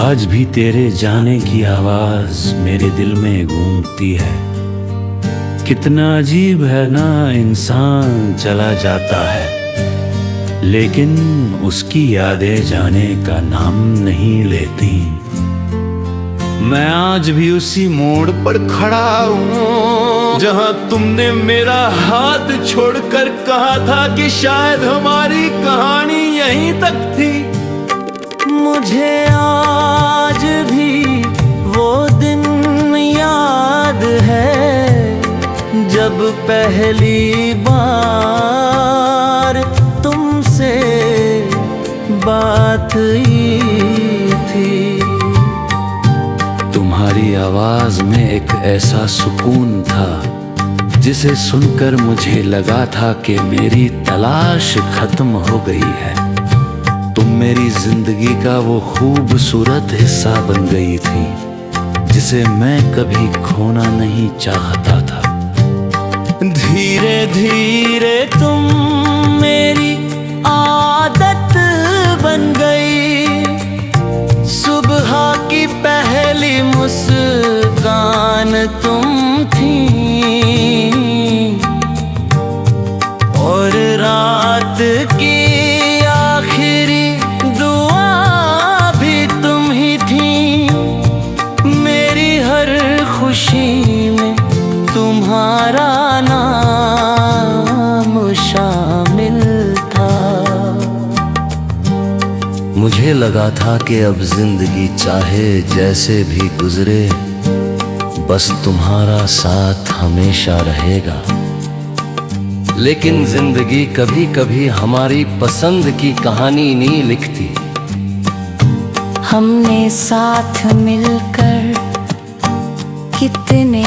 आज भी तेरे जाने की आवाज मेरे दिल में गूंजती है। कितना अजीब है ना, इंसान चला जाता है लेकिन उसकी यादें जाने का नाम नहीं लेती। मैं आज भी उसी मोड़ पर खड़ा हूँ जहाँ तुमने मेरा हाथ छोड़कर कहा था कि शायद हमारी कहानी यहीं तक थी। मुझे आज भी वो दिन याद है जब पहली बार तुमसे बात हुई थी। तुम्हारी आवाज में एक ऐसा सुकून था जिसे सुनकर मुझे लगा था कि मेरी तलाश खत्म हो गई है। तुम मेरी जिंदगी का वो खूबसूरत हिस्सा बन गई थी जिसे मैं कभी खोना नहीं चाहता था। धीरे धीरे तुम मेरी आदत बन गई। सुबह की पहली मुस्कान तुम थी और रात की आखिरी दुआ भी तुम ही थी। मेरी हर खुशी में तुम्हारा नाम शामिल था। मुझे लगा था कि अब जिंदगी चाहे जैसे भी गुजरे बस तुम्हारा साथ हमेशा रहेगा। लेकिन जिंदगी कभी कभी हमारी पसंद की कहानी नहीं लिखती। हमने साथ मिलकर कितने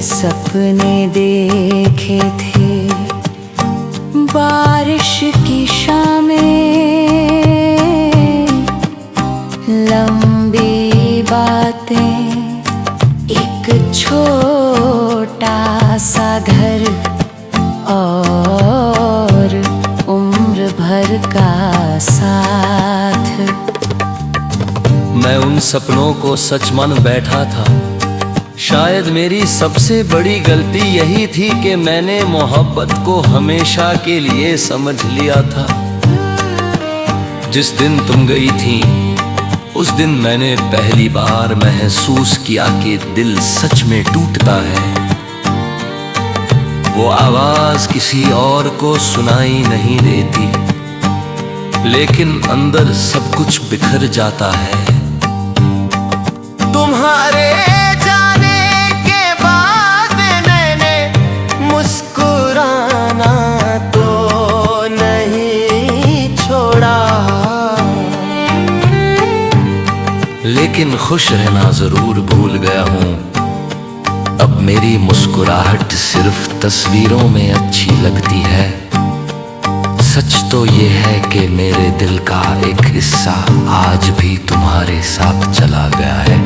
सपने देखे थे। बारिश की शामें, लंबी बातें, एक छोटा सा घर और उम्र भर का साथ। मैं उन सपनों को सच मान बैठा था। शायद मेरी सबसे बड़ी गलती यही थी कि मैंने मोहब्बत को हमेशा के लिए समझ लिया था। जिस दिन तुम गई थी उस दिन मैंने पहली बार महसूस किया कि दिल सच में टूटता है। वो आवाज किसी और को सुनाई नहीं देती लेकिन अंदर सब कुछ बिखर जाता है। तुम्हारे जाने के बाद मैंने मुस्कुराना तो नहीं छोड़ा, लेकिन खुश रहना जरूर भूल गया हूँ। अब मेरी मुस्कुराहट सिर्फ तस्वीरों में अच्छी लगती है। सच तो ये है कि मेरे दिल का एक हिस्सा आज भी तुम्हारे साथ चला गया है।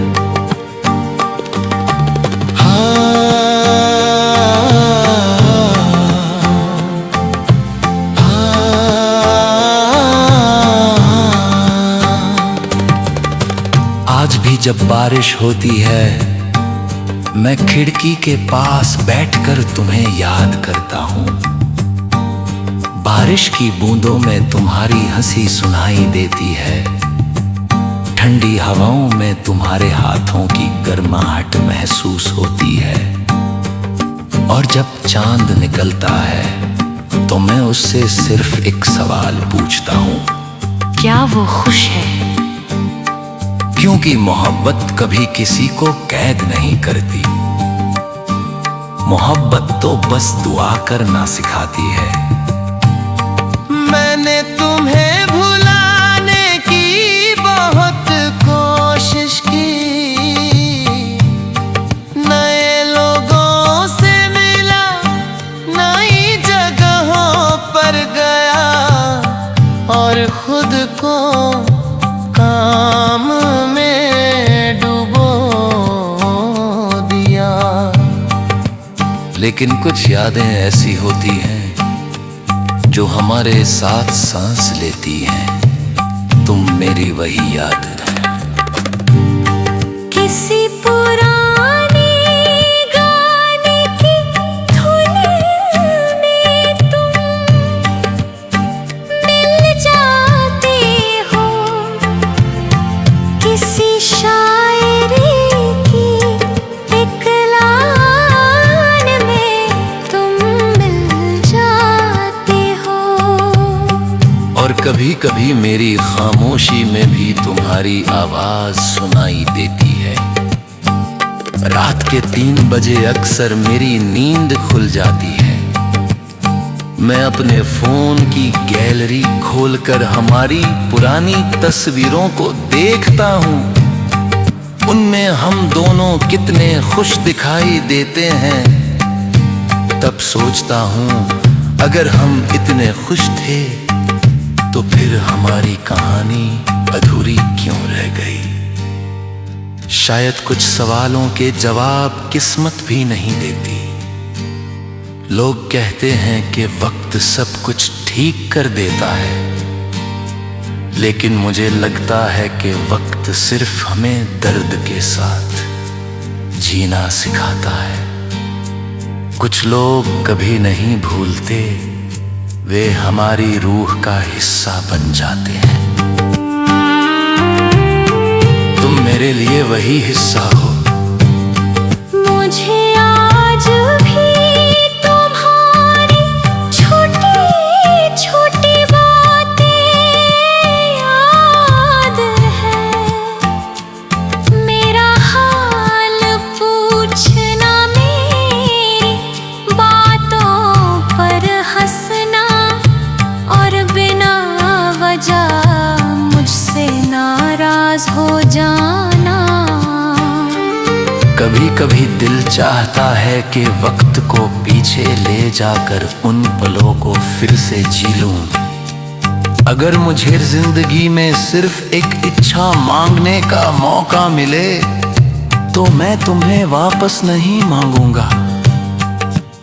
आज भी जब बारिश होती है मैं खिड़की के पास बैठकर तुम्हें याद करता हूँ। बारिश की बूंदों में तुम्हारी हंसी सुनाई देती है। ठंडी हवाओं में तुम्हारे हाथों की गर्माहट महसूस होती है। और जब चांद निकलता है तो मैं उससे सिर्फ एक सवाल पूछता हूँ, क्या वो खुश है? क्योंकि मोहब्बत कभी किसी को कैद नहीं करती। मोहब्बत तो बस दुआ करना सिखाती है। मैंने तुम्हें भुलाने की बहुत कोशिश की। नए लोगों से मिला, नई जगहों पर गया और खुद को काम में डुबो दिया। लेकिन कुछ यादें ऐसी होती हैं जो हमारे साथ सांस लेती हैं। तुम मेरी वही याद है। किसी पुराने गाने की धुन में तुम मिल जाते हो, किसी शायरी की एक लाइन में तुम मिल जाते हो। और कभी कभी मेरी खामोशी में भी तुम्हारी आवाज सुनाई देती है। रात के 3 बजे अक्सर मेरी नींद खुल जाती है। मैं अपने फोन की गैलरी खोलकर हमारी पुरानी तस्वीरों को देखता हूँ। उनमें हम दोनों कितने खुश दिखाई देते हैं। तब सोचता हूँ अगर हम इतने खुश थे तो फिर हमारी कहानी अधूरी क्यों रह गई। शायद कुछ सवालों के जवाब किस्मत भी नहीं देती। लोग कहते हैं कि वक्त सब कुछ ठीक कर देता है, लेकिन मुझे लगता है कि वक्त सिर्फ हमें दर्द के साथ जीना सिखाता है। कुछ लोग कभी नहीं भूलते, वे हमारी रूह का हिस्सा बन जाते हैं। तुम मेरे लिए वही हिस्सा हो। मुझे आज भी तुम्हारी छोटी छोटी बातें याद है। मेरा हाल पूछना, मेरी बातों पर हंसना और बिना वजह मुझसे नाराज हो जाना। कभी कभी दिल चाहता है कि वक्त को पीछे ले जाकर उन पलों को फिर से जी लूं। अगर मुझे जिंदगी में सिर्फ एक इच्छा मांगने का मौका मिले तो मैं तुम्हें वापस नहीं मांगूंगा।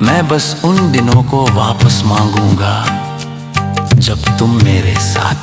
मैं बस उन दिनों को वापस मांगूंगा जब तुम मेरे साथ